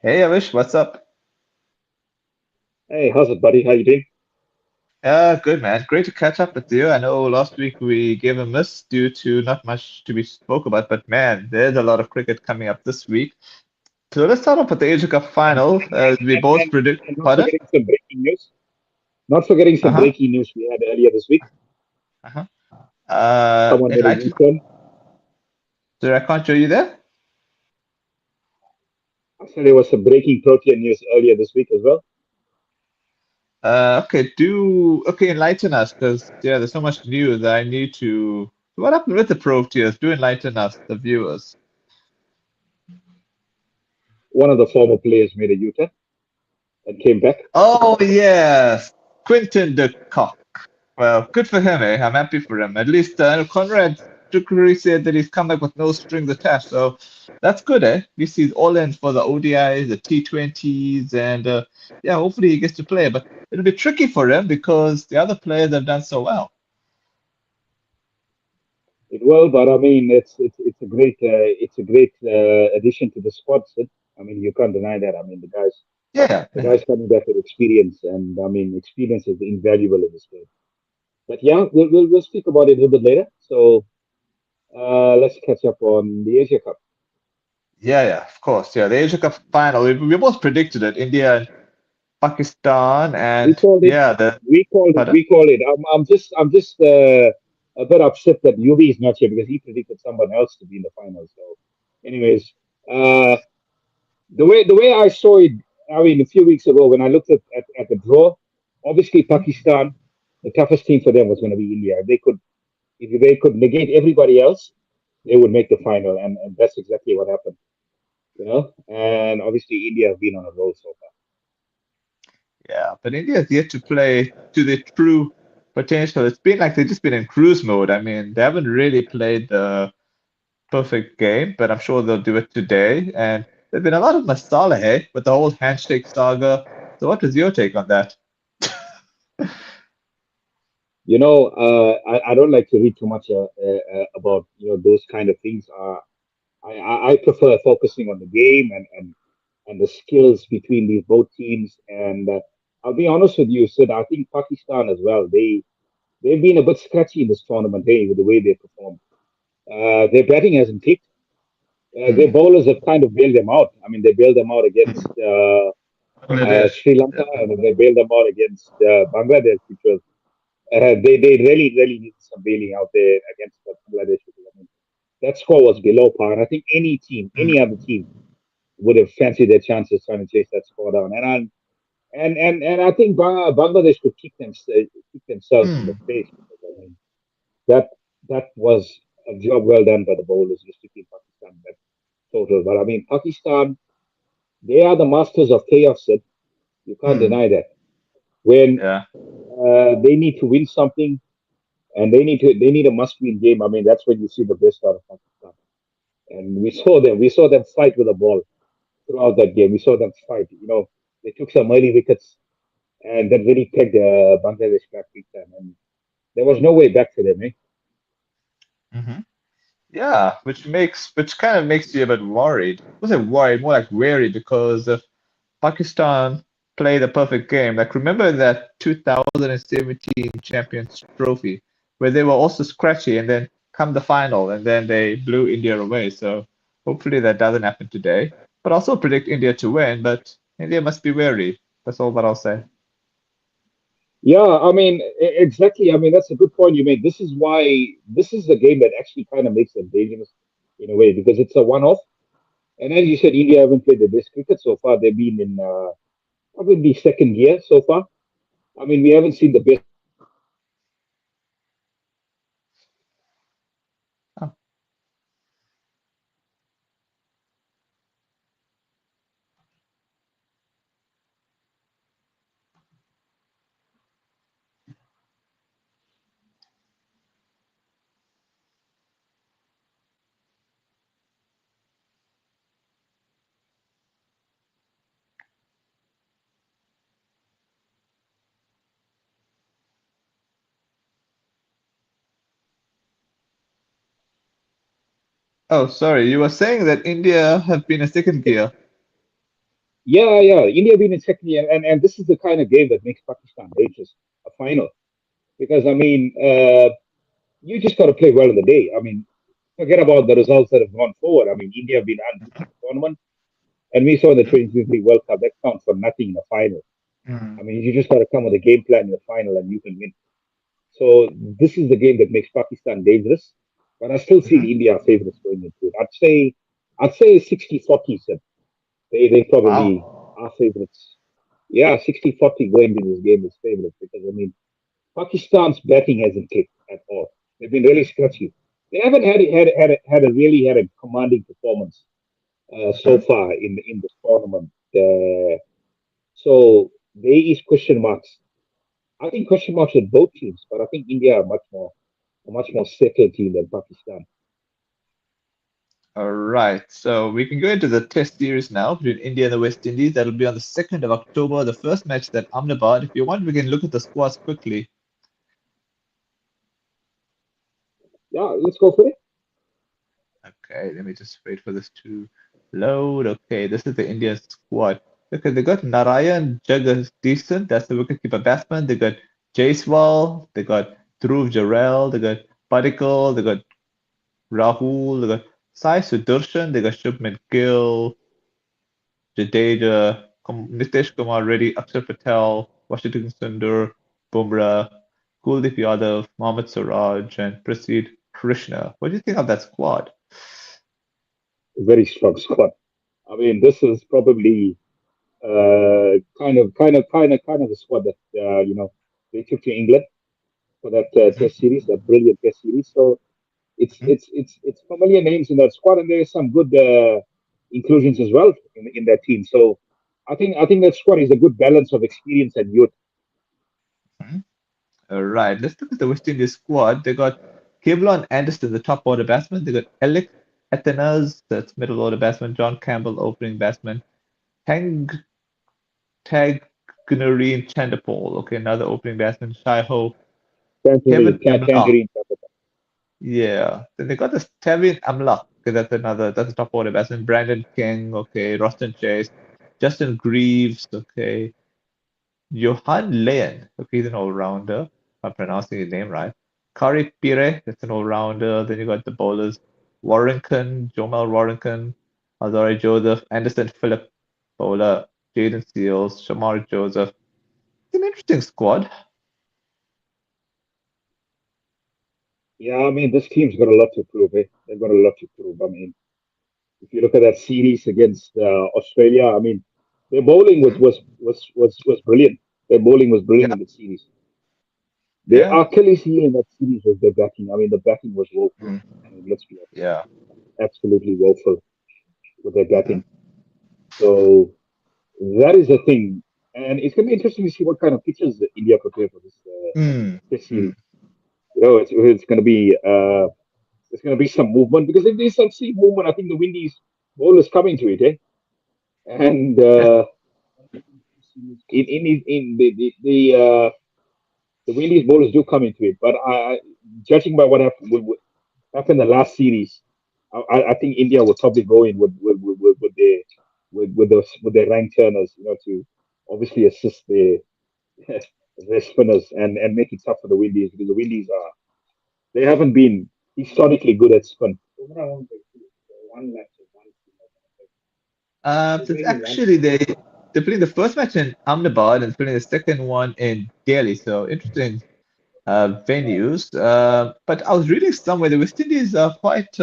Hey Avish, what's up? Hey, how's it, buddy? How you doing? Good man. Great to catch up with you. I know last week we gave a miss due to not much to be spoke about, but man, there's a lot of cricket coming up this week. So let's start off with the Asia Cup And final. We and both and, predict. and not Pardon? forgetting some breaking news. Not forgetting some Uh-huh. breaking news we had earlier this week. Uh-huh. Someone made a Enlighten. U-turn. Sorry, I can't show you there. I said there was some breaking Protein news earlier this week as well. Okay, enlighten us, because yeah, there's so much news that I need to. What happened with the Proteas? Do enlighten us, the viewers. One of the former players made a U-turn and came back. Oh yes, Quinton de Kock. Well, good for him, eh? I'm happy for him. At least Conrad Chukwuri said that he's come back with no strings attached, so that's good, eh? At least he's all in for the ODIs, the T20s, and yeah, hopefully he gets to play. But it'll be tricky for him because the other players have done so well. It will, but I mean, it's a great addition to the squad, Sid. I mean, you can't deny that. I mean, Yeah, the guys coming back with experience, and I mean, experience is invaluable in this game. But yeah, we'll speak about it a little bit later. So let's catch up on the Asia Cup. yeah, of course. Yeah, the Asia Cup final. We both predicted it. India and Pakistan, We and called it. yeah, the We called it. pardon? We called it. I'm just a bit upset that UV is not here because he predicted someone else to be in the final. So, anyways, uh, the way I saw it, I mean, a few weeks ago when I looked at the draw, obviously Pakistan, the toughest team for them was going to be India. If they could negate everybody else, they would make the final, and that's exactly what happened. And obviously India have been on a roll so far. Yeah, but India has yet to play to their true potential. It's been like they've just been in cruise mode. I mean, they haven't really played the perfect game, but I'm sure they'll do it today. And there's been a lot of masala, hey, with the whole handshake saga. So what was your take on that? I don't like to read too much about those kind of things. I prefer focusing on the game and the skills between these both teams. And I'll be honest with you, Sid. I think Pakistan as well. They've been a bit scratchy in this tournament, hey, with the way they perform. Their batting hasn't clicked. Their Hmm. bowlers have kind of bailed them out. I mean, they bailed them out against Bangladesh. Sri Lanka, Yeah. and then they bailed them out against Bangladesh, which was they really need some bailing out there against Bangladesh. I mean, that score was below par, and I think any team, any other Hmm. team, would have fancied their chances trying to chase that score down. And I think Bangladesh could kick themselves in the Hmm. face because I mean that that was a job well done by the bowlers just to keep Pakistan that total. But I mean Pakistan, they are the masters of chaos. Sid. You can't Hmm. deny that. When Yeah. they need to win something, and they need a must-win game. I mean, that's when you see the best out of Pakistan. And we saw them fight with the ball throughout that game. We saw them fight. They took some early wickets, and that really pegged Bangladesh back big time. And there was no way back for them, eh? Hmm. Yeah, which kind of makes you a bit worried. I wasn't worried, more like wary because Pakistan played a perfect game. Like remember that 2017 Champions Trophy where they were also scratchy and then come the final and then they blew India away. So hopefully that doesn't happen today. But I'll still predict India to win, but India must be wary. That's all that I'll say. Yeah, I mean, exactly. I mean, that's a good point you made. This is why this is the game that actually kind of makes them dangerous in a way because it's a one-off. And as you said, India haven't played the best cricket so far. They've been in probably second gear so far. I mean, we haven't seen the best Oh, oh, sorry. You were saying that India have been a second gear. Yeah. India been in second year, and this is the kind of game that makes Pakistan dangerous. A final, because I mean, you just got to play well in the day. I mean, forget about the results that have gone forward. I mean, India have been unbeaten in the tournament, and we saw in the Mhm, 2023 World Cup that counts for nothing in the final. I mhm, mean, you just got to come with a game plan in the final, and you can win. So this is the game that makes Pakistan dangerous. But I still mhm. see India favorites going into it. I'd say 60-40. So they probably Wow. are favorites. Yeah, 60-40 going into this game is favorites because I mean Pakistan's batting hasn't clicked at all. They've been really scratchy. They haven't had a commanding performance so Mhm. far in this tournament. So there is question marks. I think question marks with both teams, but I think India are much more settled team than Pakistan. All right, so we can go into the test series now between India and the West Indies. That'll be on the 2nd of October, the first match at Ahmedabad. If you want, we can look at the squads quickly. Yeah, let's go for it. Okay, let me just wait for this to load. Okay, this is the Indian squad. Okay, they got Narayan Jagadisan, that's the wicketkeeper batsman. They got Jaiswal, they got Dhruv Jarrell, they got Padikkal, they got Rahul, they got Sai Sudarshan, they got Shubman Gill, Jadeja, Nitish Kumar Reddy, Akshar Patel, Washington Sundar, Bumrah, Kuldeep Yadav, Mohammad Siraj, and Prasidh Krishna. What do you think of that squad? Very strong squad. I mean, this is probably kind of the squad that they took to England for that test series, that brilliant test series. So it's familiar names in that squad, and there's some good inclusions as well in that team. So I think that squad is a good balance of experience and youth. Mhm. All right, let's look at the West Indies squad. They got Kevlon Anderson, the top order batsman. They got Alec Athenas, that's middle order batsman. John Campbell, opening batsman. Tang Tagnerine Chandapal, okay, another opening batsman. Shai Ho, Tangerine, Kevin Amla. Tangerine. Yeah. Then they got this Tevin Amla. Okay, that's a top order batsman. Brandon King, okay. Roston Chase. Justin Greaves, okay. Johan Leyen, okay, he's an all-rounder. If I'm pronouncing his name right. Kari Pire, that's an all-rounder. Then you got the bowlers. Warrington, Jomal Warrington, Azari Joseph, Anderson Phillip, bowler, Jaden Seals, Shamar Joseph. It's an interesting squad. Yeah, I mean this team's got a lot to prove. They've got a lot to prove. I mean, if you look at that series against Australia, I mean, their bowling was Mhm. was was was was brilliant. Their bowling was brilliant Yeah, in the series. Their yeah. Achilles heel in that series was their batting. I mean, the batting was woeful. Mhm. I mean, let's be honest, Yeah. absolutely woeful with their Mhm. batting. So that is the thing, and it's going to be interesting to see what kind of pitches India prepare for Mm. this series. Mm. It's going to be there's going to be some movement because if there's some sea movement, I think the Windies ball is coming to it, eh? And Yeah. the Windies bowlers do come into it, but judging by what happened the last series, I think India would probably go in with their rank turners, to obviously assist their spinners and make it tough for the Windies because the Windies they haven't been historically good at spin. It's actually they're playing the first match in Ahmedabad and playing the second one in Delhi. So interesting venues. But I was reading somewhere the West Indies are quite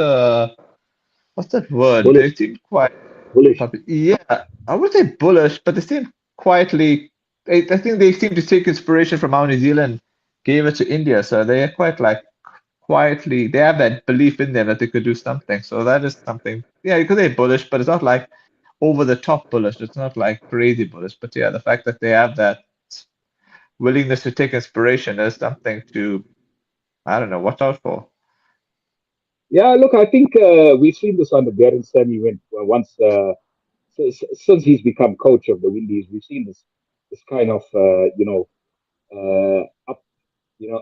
what's that word? They Bullish, seem quite bullish. yeah. I would say bullish, but they seem quietly. I think they seem to take inspiration from how New Zealand gave it to India. So they are quite like quietly. They have that belief in them that they could do something. So that is something. Yeah, you could say bullish, but it's not like over the top bullish. It's not like crazy bullish. But yeah, the fact that they have that willingness to take inspiration is something to, I don't know, watch out for. Yeah, look, I think we've seen this under Darren Sammy when once since he's become coach of the Windies, we've seen this kind of up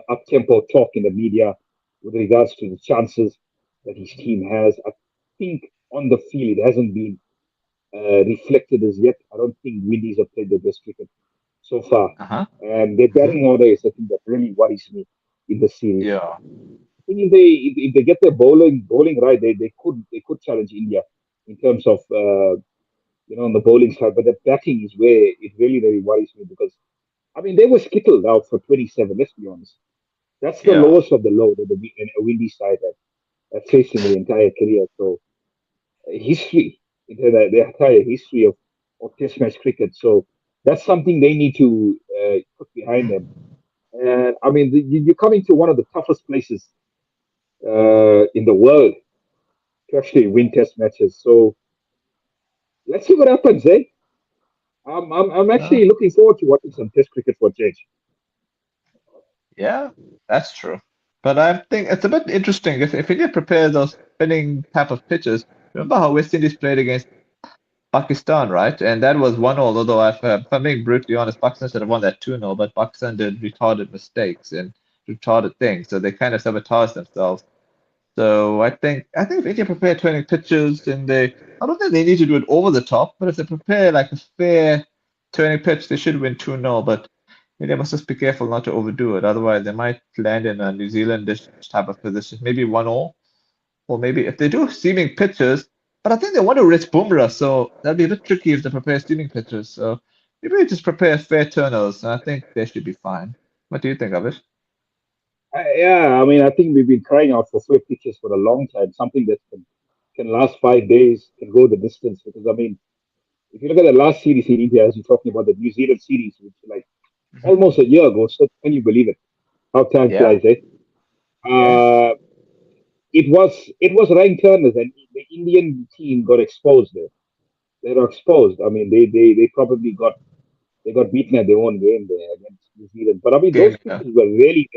up tempo talk in the media with regards to the chances that his team has. I think on the field it hasn't been reflected as yet. I don't think Windies have played their best cricket so far. Uh-huh. And their Hmm. batting order is something that really worries me in the series. Yeah. I think if they get their bowling right, they could challenge India in terms of on the bowling side. But the batting is where it really worries me because I mean they were skittled out for 27. Let's be honest. That's the Yeah. lowest of the low that a windy side have faced in the entire career. So history, the entire history of Test match cricket. So that's something they need to put behind them. And I mean, you're coming to one of the toughest places in the world to actually win Test matches. So let's see what happens, eh? I'm Uh, actually looking forward to watching some Test cricket for change. yeah, that's true. But I think it's a bit interesting if India prepares those spinning type of pitches. Remember how West Indies played against Pakistan, right? And that was 1-0, although if I'm being brutally honest, Pakistan should have won that 2-0, but Pakistan did retarded mistakes and retarded things, so they kind of sabotaged themselves. So I think if India prepare 20 pitches and I don't think they need to do it over the top, but if they prepare like a fair 20 pitch, they should win 2-0. But India must just be careful not to overdo it. Otherwise, they might land in a New Zealandish type of position, maybe 1-0, or maybe if they do seaming pitches, but I think they want to risk Bumrah, so that'll be a bit tricky if they prepare seaming pitches. So maybe we just prepare fair turners, and I think they should be fine. What do you think of it? Yeah, I mean, I think we've been crying out for fair pitches for a long time. Something that can last 5 days, can go the distance. Because I mean, if you look at the last series in India, as you're talking about the New Zealand series, which is like Hmm. almost a year ago, so can you believe it? How time Yeah, flies, eh? yeah, Uh, it was ranked turners, and the Indian team got exposed there. They were exposed. I mean, they probably got beaten at their own game there against New Zealand. But I mean, those game, yeah. pitches were really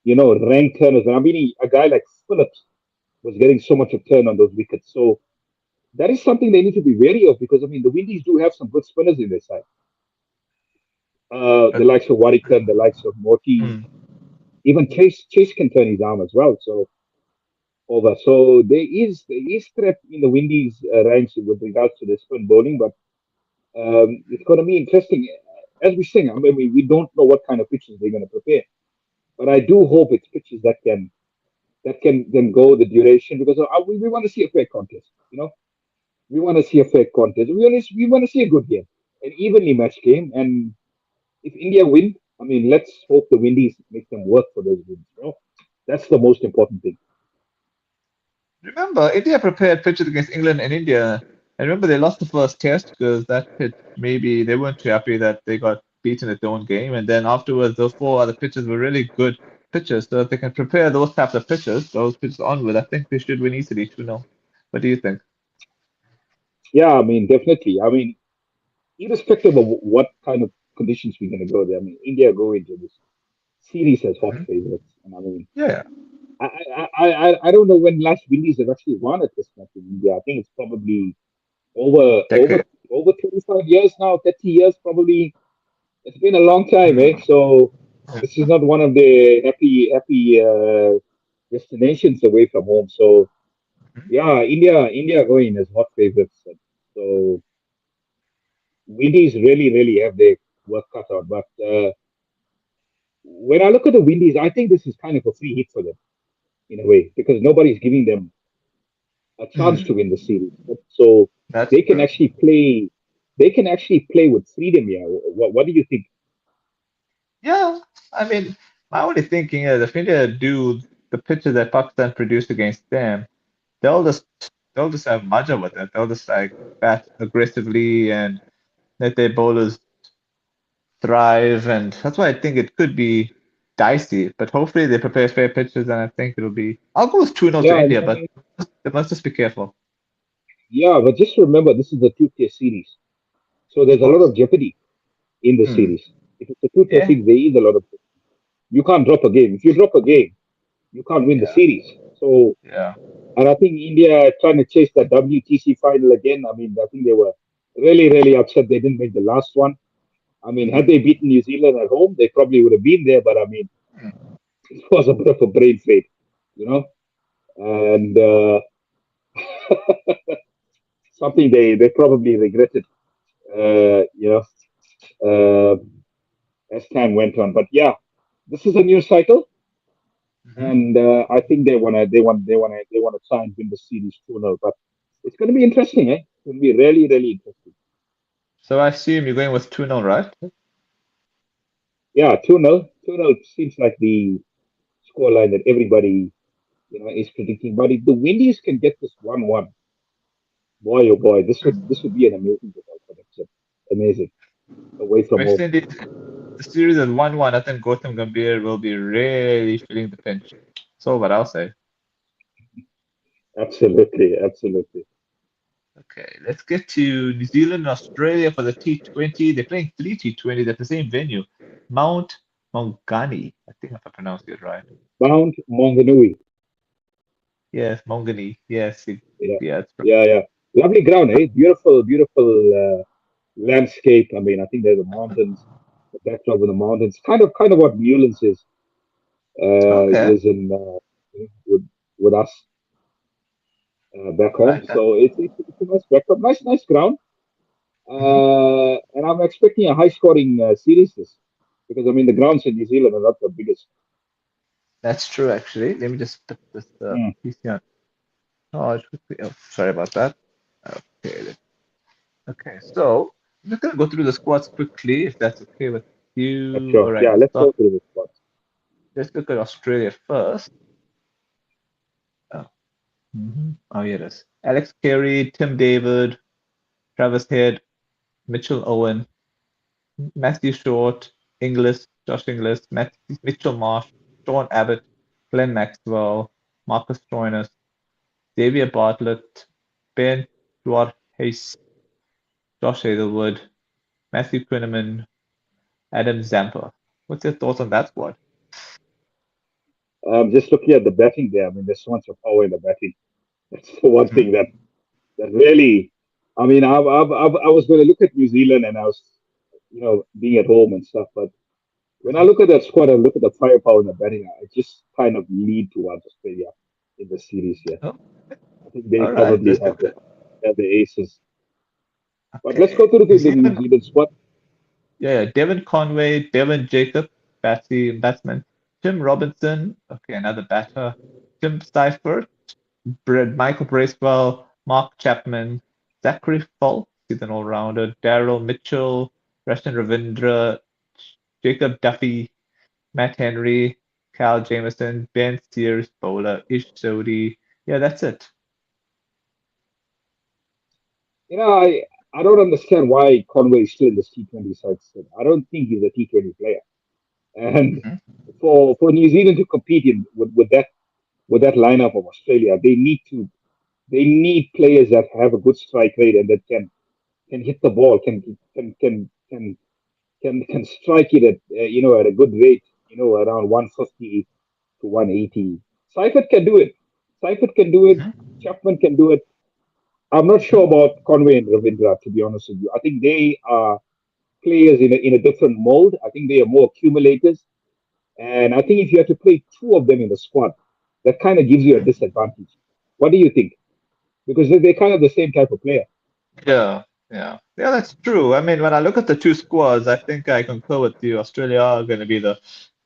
ranked turners. And I mean, a guy like Phillips was getting so much of turn on those wickets. So that is something they need to be wary of because I mean, the Windies do have some good spinners in their side. The But, likes of Warrington, the likes of Morty, mm, even Chase can turn his arm as well. So over. So there is threat in the Windies ranks with regards to the spin bowling, but it's going to be interesting. As we sing, I mean, we don't know what kind of pitches they're going to prepare, but I do hope it's pitches that can then go the duration because we want to see a fair contest. We want to see a fair contest. We want to see a good game, an evenly matched game, and if India win, I mean, let's hope the Windies make them work for those wins. That's the most important thing. remember, India prepared pitches against England and India, and remember they lost the first test because that pitch maybe they weren't too happy that they got beaten at their own game, and then afterwards those four other pitches were really good pitches. So if they can prepare those types of pitches, those pitches onward, I think they should win easily 2-0. What do you think? Yeah, I mean, definitely. I mean, irrespective of what kind of conditions we're going to go there, I mean, India go into this series as hot Hmm. favorites, and I mean, Yeah, I don't know when last Windies have actually won a Test match in India. I think it's probably over over decade. over 25 years now, 30 years probably. It's been a long time, eh? Hmm. So this is not one of the happy destinations away from home. So yeah, India going as hot favorites. So Windies really have their work cut out. But when I look at the Windies, I think this is kind of a free hit for them in a way because nobody's giving them a chance Hmm. to win the series. So That's they can true. actually play. They can actually play with freedom here. What do you think? Yeah, I mean, my only thinking is if India do the pitches that Pakistan produced against them, they'll just they'll just have Maja with it. They'll just like bat aggressively and let their bowlers thrive, and that's why I think it could be dicey. But hopefully they prepare fair pitches, and I think it'll be. I'll go with 2-0 to Yeah, India, I but mean, they must just be careful, yeah, but just remember this is a two-test series, so of there's a lot course. of jeopardy in the Hmm. series. If it's a two-test Yeah. series, there is a lot of. You can't drop a game. If you drop a game, you can't win the Yeah. series. So, Yeah. and I think India trying to chase that WTC final again. I mean, I think they were really upset they didn't make the last one. I mean, had Hmm. they beaten New Zealand at home, they probably would have been there. But I mean, it was a bit of a brain fade, you know. And something they probably regretted, you know, uh, as time went on. But yeah, this is a new cycle, Hmm. and I think they wanna try and win the series 2-0. But it's going to be interesting, eh? It's going to be really really interesting. So I assume you're going with 2-0, right? Yeah, 2-0. 2-0 seems like the scoreline that everybody is predicting. But if the Windies can get this 1-1, boy oh boy, this would be an amazing result for them. So, amazing away from West home. Indies, the series at 1-1, I think Gautam Gambhir will be really feeling the pinch. So what I'll say. Absolutely, absolutely. Okay, let's get to New Zealand and Australia for the T20. They're playing three T20s at the same venue. Mount Maungani. I think if I pronounced it right. Mount Maunganui. Yes, Maungani. Yes, Yeah, yeah, it's right. yeah, yeah. Lovely ground, eh? Beautiful, beautiful landscape. I mean, I think there's the mountains, the backdrop of the mountains. Kind of what Newlands Okay, is in with us back home. right. So it's a nice backdrop, nice ground. Mhm. And I'm expecting a high scoring series this because I mean the grounds in New Zealand are not the biggest. That's true, actually. Let me just put this Hmm, PC on. Oh, sorry about that. Okay, okay. So I'm just gonna go through the squads quickly, if that's okay with you. All sure. right, Yeah, let's go through the spots. let's look at Australia first. Oh, oh, here it is. Alex Carey, Tim David, Travis Head, Mitchell Owen, Matthew Short, Josh Inglis, Mitchell Marsh, Sean Abbott, Glenn Maxwell, Marcus Stoinis, Xavier Bartlett, Ben Hayes, Josh Hazelwood, Matthew Quinneman, Adam Zampa. What's your thoughts on that squad? Just looking at the batting there, I mean, there's so much of power in the batting. That's the one Hmm. thing that really. I mean, I was going to look at New Zealand and I was, being at home and stuff. But when I Hmm. look at that squad and look at the firepower in the batting, I just kind of lean towards Australia in the series here. Oh, I think they all right. probably have the aces. But let's go Okay. through New the New Zealand. Zealand squad. Yeah, Devon Conway, Devon Jacob, batsman. Tim Robinson. Okay, another batter. Tim Seifert, Michael Bracewell, Mark Chapman, Zachary Falk, he's an all-rounder, Daryl Mitchell, Rashton Ravindra, Jacob Duffy, Matt Henry, Cal Jameson, Ben Sears, bowler, Ish Sodhi. Yeah, that's it. You know, I don't understand why Conway is still in this T20 side. Still. I don't think he's a T20 player. And Mhm. for New Zealand to compete with that lineup of Australia, they need players that have a good strike rate and that can hit the ball, can strike it at a good rate, around 150 to 180. Seifert can do it. Seifert can do it. Mhm. Chapman can do it. I'm not Mhm. sure about Conway and Ravindra, to be honest with you. I think they are players in a different mold. I think they are more accumulators. And I think if you have to play two of them in the squad, that kind of gives you a disadvantage. What do you think? Because they're kind of the same type of player. Yeah, yeah, that's true. I mean, when I look at the two squads, I think I concur with you. Australia are going to be the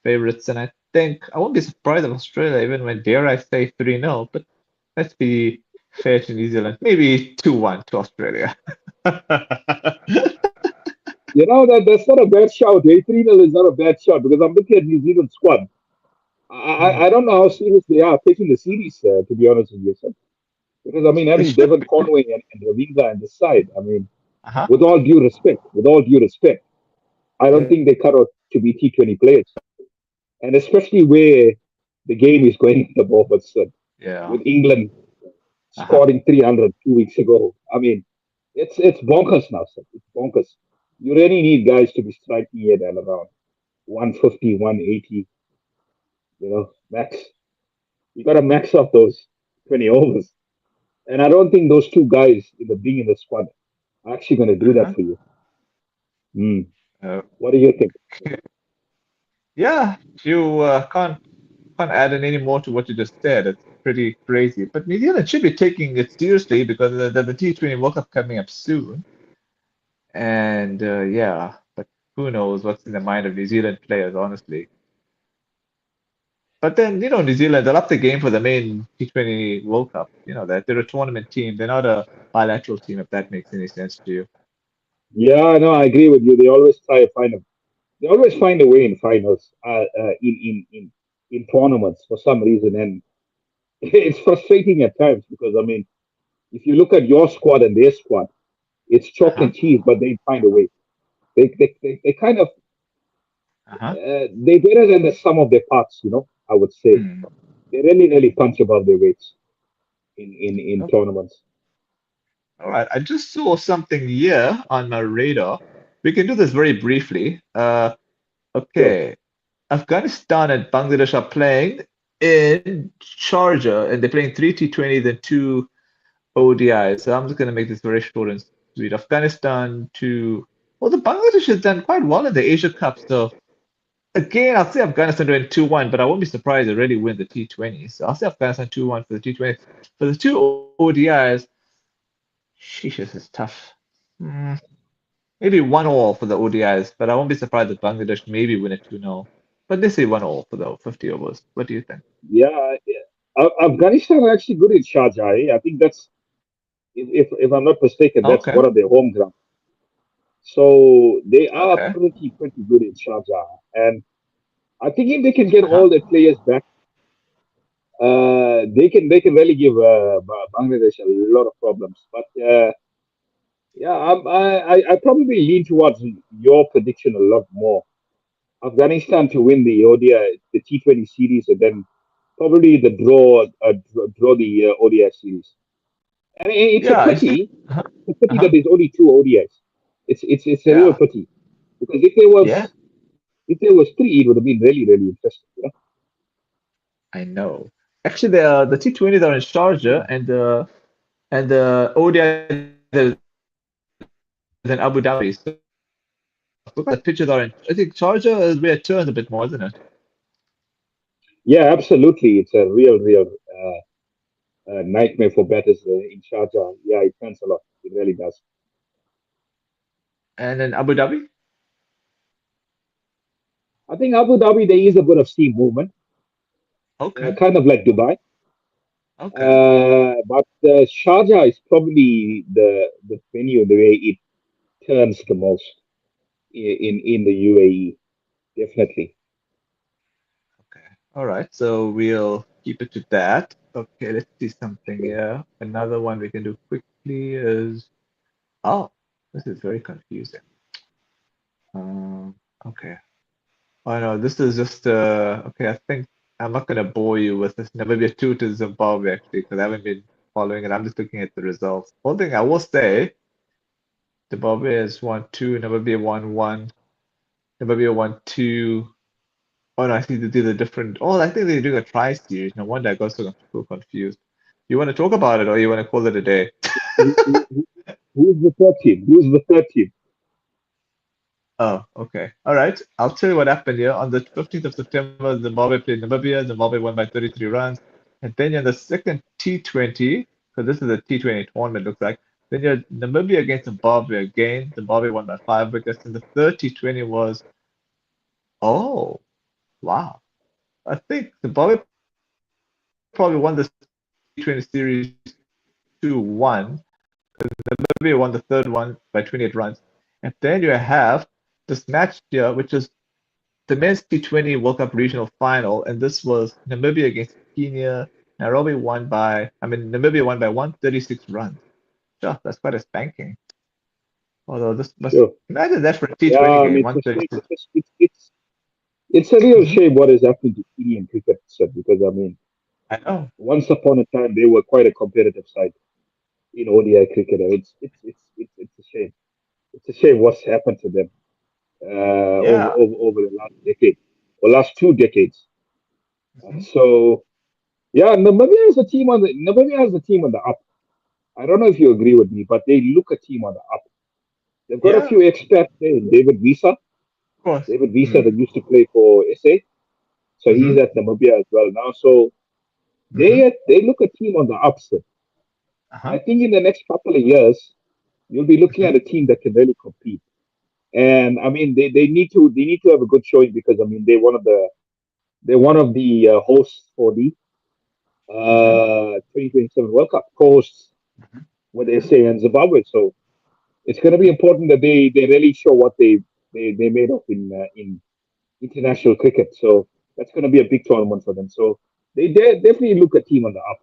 favorites, and I think I won't be surprised if Australia even went, dare I say, 3-0. But let's be fair to New Zealand, maybe 2-1 to Australia. That's not a bad shout. 3-0 is not a bad shout because I'm looking at New Zealand squad. I Mhm. don't know how serious they are taking the series, to be honest with you. Sir. Because, I mean, They having should Devon be. Conway and Ravindra on the side, I mean, Uh-huh. with all due respect, I don't Yeah, think they cut out to be T20 players. And especially where the game is going at the moment, sir, yeah. with England Uh-huh. scoring 300 2 weeks ago. I mean, it's bonkers now, sir. It's bonkers. You really need guys to be striking it at around 150, 180, max. You got to max up those 20 overs. And I don't think those two guys in the being in the squad are actually going to do that Uh-huh. for you. Hmm. Uh, What do you think? yeah, you can't add in any more to what you just said. pretty crazy. But New Zealand should be taking it seriously because the T20 World Cup coming up soon. And yeah, but who knows what's in the mind of New Zealand players, honestly. But then, New Zealand, they'll up the game for the main T20 World Cup. You know that they're a tournament team. They're not a bilateral team, if that makes any sense to you. Yeah, no, I agree with you. They always try to find a, they always find a way in finals, in tournaments for some reason, and it's frustrating at times because I mean, if you look at your squad and their squad, it's chalk Uh-huh. and cheese, but they find a way. They kind of Uh-huh. they're better than the sum of their parts. I would say Hmm. they really punch above their weights in Okay. tournaments. All right. I just saw something here on my radar. We can do this very briefly. Sure. Okay. Afghanistan and Bangladesh are playing in Sharjah, and they're playing three T20s and two ODIs. So I'm just going to make this very short and sweet. Afghanistan to, well, the Bangladesh has done quite well in the Asia Cup. So again, I'll say Afghanistan doing 2-1, but I won't be surprised they really win the T20. So I'll say Afghanistan 2-1 for the T20. For the two ODIs, sheesh, this is tough. Hmm, maybe 1-1 for the ODIs, but I won't be surprised if Bangladesh maybe win it 2-0. But they say 1-1 for the 50 overs. What do you think? Yeah, yeah. Afghanistan are actually good in Sharjah. I think that's if I'm not mistaken, that's Okay, one of their home grounds. So they are okay. pretty good in Sharjah, and I think if they can get Uh-huh. all their players back, they can really give Bangladesh a lot of problems. But yeah, I probably lean towards your prediction a lot more. Afghanistan to win the ODI, the T20 series, and then probably the draw the ODI series. And it's a Yeah, it's just, pity. uh-huh. It's a pity that Uh-huh. there's only two ODIs. It's a real Yeah, pity because yeah, if there was three, it would have been really interesting. I know. Actually, the T20s are in Sharjah and the ODIs are in Abu Dhabi. So look at the pictures are in. I think Sharjah is where it turns a bit more, isn't it? Yeah, absolutely. It's a real nightmare for batters in Sharjah. Yeah, it turns a lot. It really does. And then Abu Dhabi. I think Abu Dhabi there is a bit of steam movement, Okay, kind of like Dubai. okay, But Sharjah is probably the venue the way it turns the most in the UAE. Definitely. okay. All right. So we'll keep it to that. Okay, let's see something here. Another one we can do quickly is. Oh, this is very confusing. Okay. Oh no, this is just okay, I think I'm not gonna bore you with this Namibia 2 to Zimbabwe actually, because I haven't been following it. I'm just looking at the results. One thing I will say, Zimbabwe has won 2, Namibia won 1, Namibia won 2. Oh no, I see they did a different I think they're doing a tri-series. No wonder I got so confused. You want to talk about it or you want to call it a day? Who's the third team? Who's the third team? Oh, okay. All right. I'll tell you what happened here. On the 15th of September, Zimbabwe played Namibia. Zimbabwe won by 33 runs. And then in the second T20, because this is a T20 tournament, looks like, then you had Namibia against Zimbabwe again. Zimbabwe won by 5 wickets. And the third T20 was, oh, wow. I think Zimbabwe probably won this T20 series 2-1. Namibia won the third one by 28 runs. And then you have this match here, which is the men's T20 World Cup regional final, and this was Namibia against Kenya. Namibia won by 136 runs. Sure, that's quite a spanking. Although this must Sure. imagine that for a T20 Yeah, I game, mean, it's a shame. 136. It's a real Hmm. shame what has happened to Indian cricket, sir, because I mean, I know. once upon a time they were quite a competitive side in ODI cricket. And it's a shame. It's a shame what's happened to them Yeah. over the last decade or last 2 decades. Hmm. So yeah, Namibia has a team on the up. I don't know if you agree with me, but they look a team on the up. They've got a Yeah, few expats there. of course. David Visa Hmm. that used to play for SA. So Hmm. he's at Namibia as well now. So Mm-hmm. they look a team on the upset. I Uh-huh. think in the next couple of years, you'll be looking Mm-hmm. at a team that can really compete. And I mean, they need to have a good showing because I mean they're one of the hosts for the Mm-hmm. 2027 World Cup co-hosts what they say in Zimbabwe. So it's going to be important that they really show what they made of in international cricket. So that's going to be a big tournament for them. So they definitely look a team on the up.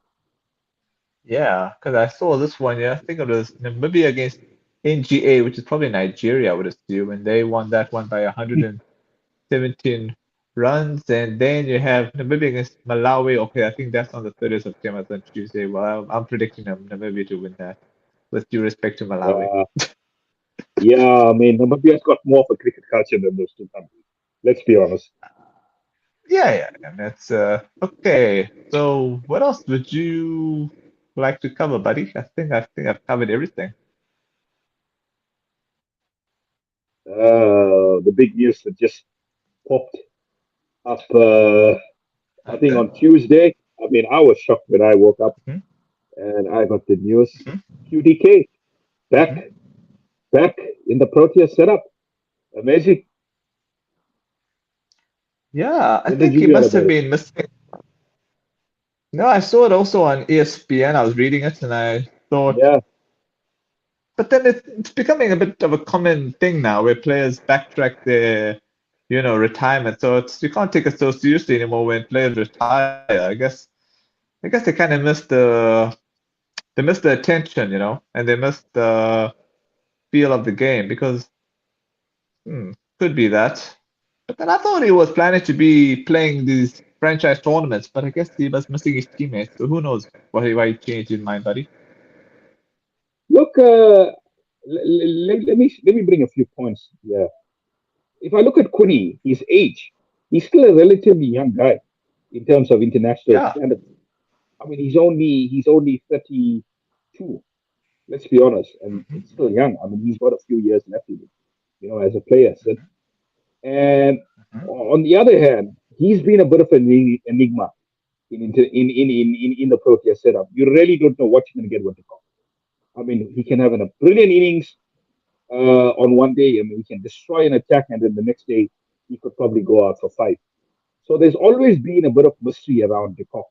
Yeah, because I saw this one. Yeah, I think it was Namibia against NGA, which is probably Nigeria, I would assume, and they won that one by 117 runs. And then you have Namibia against Malawi. Okay, I think that's on the 30th of September, that's on Tuesday. Well, I'm predicting Namibia to win that, with due respect to Malawi. Uh, yeah, I mean Namibia's got more of a cricket culture than those two countries. Let's be honest. Yeah, yeah, and that's okay. So, what else would you like to cover, buddy? I think I've covered everything. The big news that just popped up. I think Okay. on Tuesday. I mean, I was shocked when I woke up Hmm. and I got the news. Hmm. QDK back Hmm. back in the Proteas setup. Amazing. Yeah, I What did think you he hear must about have it? been missing. No, I saw it also on ESPN. I was reading it and I thought, Yeah. but then it's becoming a bit of a common thing now where players backtrack their, retirement. So you can't take it so seriously anymore when players retire. I guess they kind of missed the attention, and they missed the feel of the game because could be that. But then I thought he was planning to be playing these franchise tournaments, but I guess he was missing his teammates. So who knows why he changed his mind, buddy? Look, let me bring a few points. Yeah. If I look at Kuni, his age, he's still a relatively young guy in terms of international Yeah. standards. I mean, he's only 32. Let's be honest, and it's Hmm. still young. I mean, he's got a few years left in him, as a player. So, and Hmm. on the other hand, he's been a bit of an enigma in the Protea setup. You really don't know what you're going to get with the call. I mean, he can have a brilliant innings on one day. I mean, he can destroy an attack, and then the next day he could probably go out for five. So there's always been a bit of mystery around the call.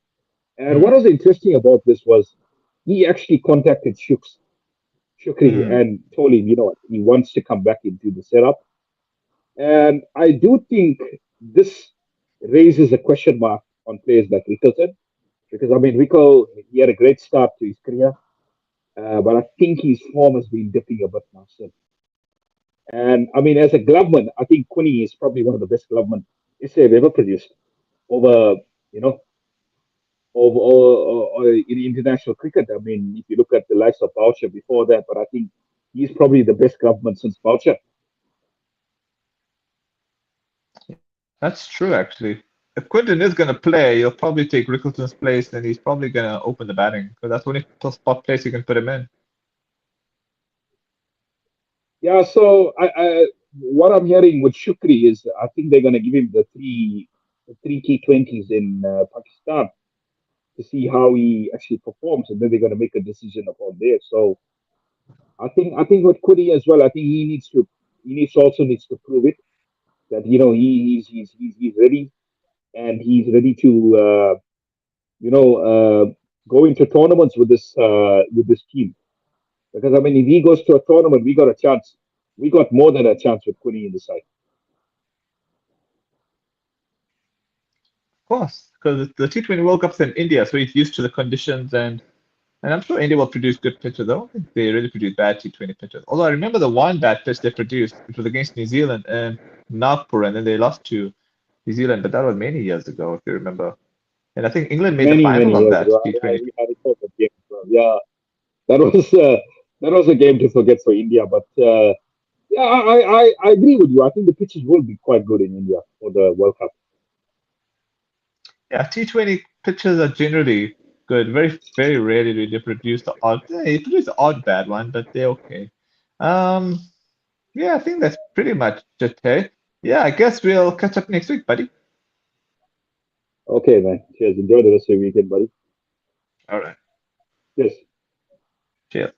And what Hmm. was interesting about this was he actually contacted Shukri Hmm. and told him, he wants to come back into the setup. And I do think this raises a question mark on players like Rickleton because I mean Rico he had a great start to his career, but I think his form has been dipping a bit now. So, and I mean as a gloveman, I think Quinny is probably one of the best glovemen SA have ever produced over you know or in international cricket. I mean if you look at the likes of Boucher before that, but I think he's probably the best gloveman since Boucher. That's true, actually. If Quinton is going to play, he'll probably take Rickleton's place and he's probably going to open the batting because that's the only spot place you can put him in. Yeah, so what I'm hearing with Shukri is I think they're going to give him the three T20s in Pakistan to see how he actually performs, and then they're going to make a decision upon there. So I think with Kudi as well, I think he needs to prove it that he's ready and he's ready to you know go into tournaments with this team. Because I mean, if he goes to a tournament, we got a chance. We got more than a chance with Kudi in the side. Of course, because the T20 World Cup's in India, so he's used to the conditions and I'm sure India will produce good pitches. I don't think they really produce bad T20 pitches. Although I remember the one bad pitch they produced, which was against New Zealand and Nagpur, and then they lost to New Zealand, but that was many years ago, if you remember. And I think England made the Many final of years that ago. T20. I recall that game as well. Yeah, that was a game to forget for India. But yeah, I agree with you. I think the pitches will be quite good in India for the World Cup. Yeah, T20 pitches are generally good. Very, very rarely do they produce the odd. They produce the odd bad one, but they're okay. Um, yeah, I think that's pretty much it, hey? Yeah, I guess we'll catch up next week, buddy. Okay, man. Cheers. Enjoy the rest of your weekend, buddy. All right. Yes. Cheers.